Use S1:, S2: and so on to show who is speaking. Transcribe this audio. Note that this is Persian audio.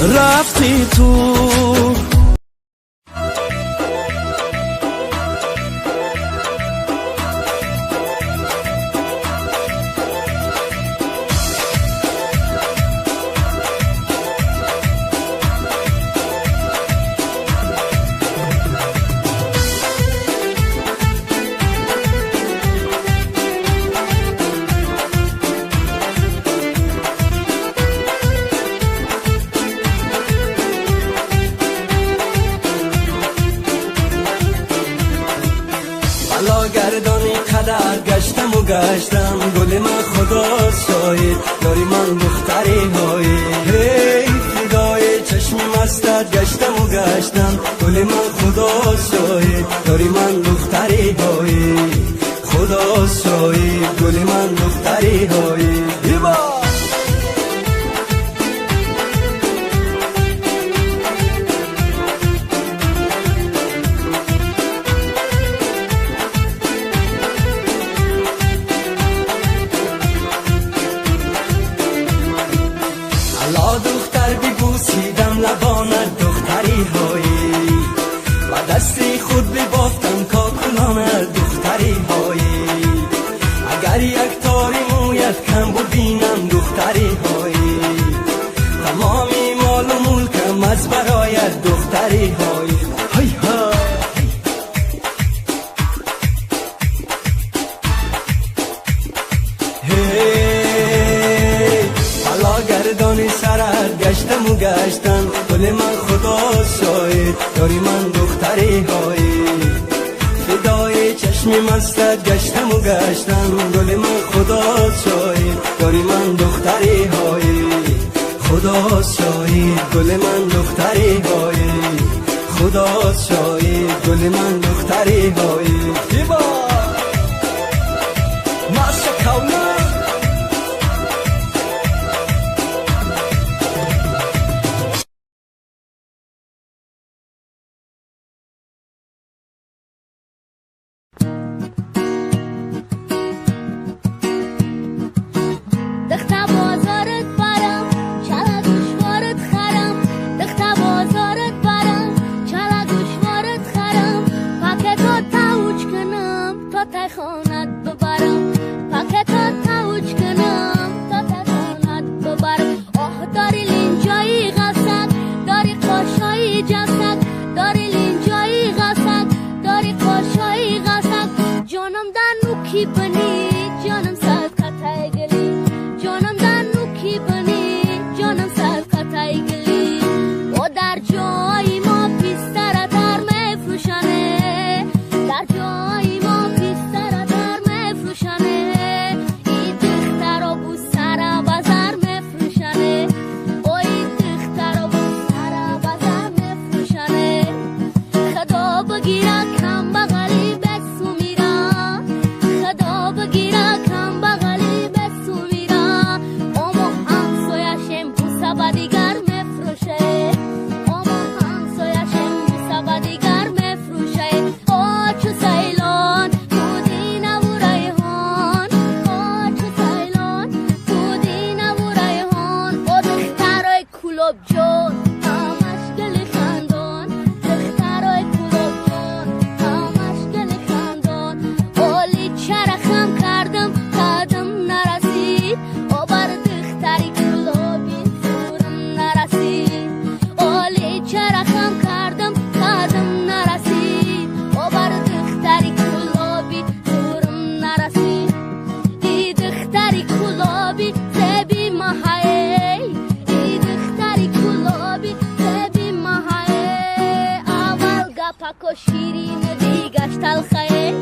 S1: رفتی تو. گردانی قدر گشتم و گشتم، گل من خدا شاید داری من دختری هایی. هی فدای چشم مستت گشتم و گشتم، گل من خدا شاید داری من دختری هایی. خدا شاید گل من دختری هایی. دختر ببوسیدم لبانت دختری هایی، و دستی خود ببافتم کاکلانت دختری هایی. اگر یک تاری مویت کم ببینم دختری هایی، تمامی مال و ملکم از برایت دختری هایی. های ها گردانی سرت گشتم و گشتم، گل من خدا شاید داری من دختری هایی. فدای چشم مستت گشتم و گشتم، گل من خدا شاید داری من دختری هایی. خدا شاید گل من دختری هایی. خدا شاید گل من دختری هایی.
S2: کی بنی جانم صد قطعه گلی، جانم در نوکی بنی جانم صد قطعه گلی. و در جای ما پیستر در میفروشنه، در جای ما پیستر در میفروشنه. ای دختر و بو سر بازار میفروشنه، ای دختر و بو سر بازار میفروشنه. خدا بگیره کم بغلی بسو میرا، خدا بگیره کم بغلی بسو میرا. اما همسایشم بوسه دیگر میفروشه، اما همسایشم بوسه دیگر میفروشه. آچو سیلان پودینه و ریحان، آچو سیلان پودینه و ریحان. و دخترای کلوب جون همش گل خندان، دخترای کلوب جون همش گل خندان. اولی چرخم کردم قدم نرسید، و بر دختری کلوبی زورم نرسید. اولی چرخم کردم قدم نرسید، و بر دختری کلوبی زورم نرسید. ای دختری کلوبی زبی ماهی، ای دختری کلوبی زبی ماهی. اول گپک و شیرین دیگش تلخه،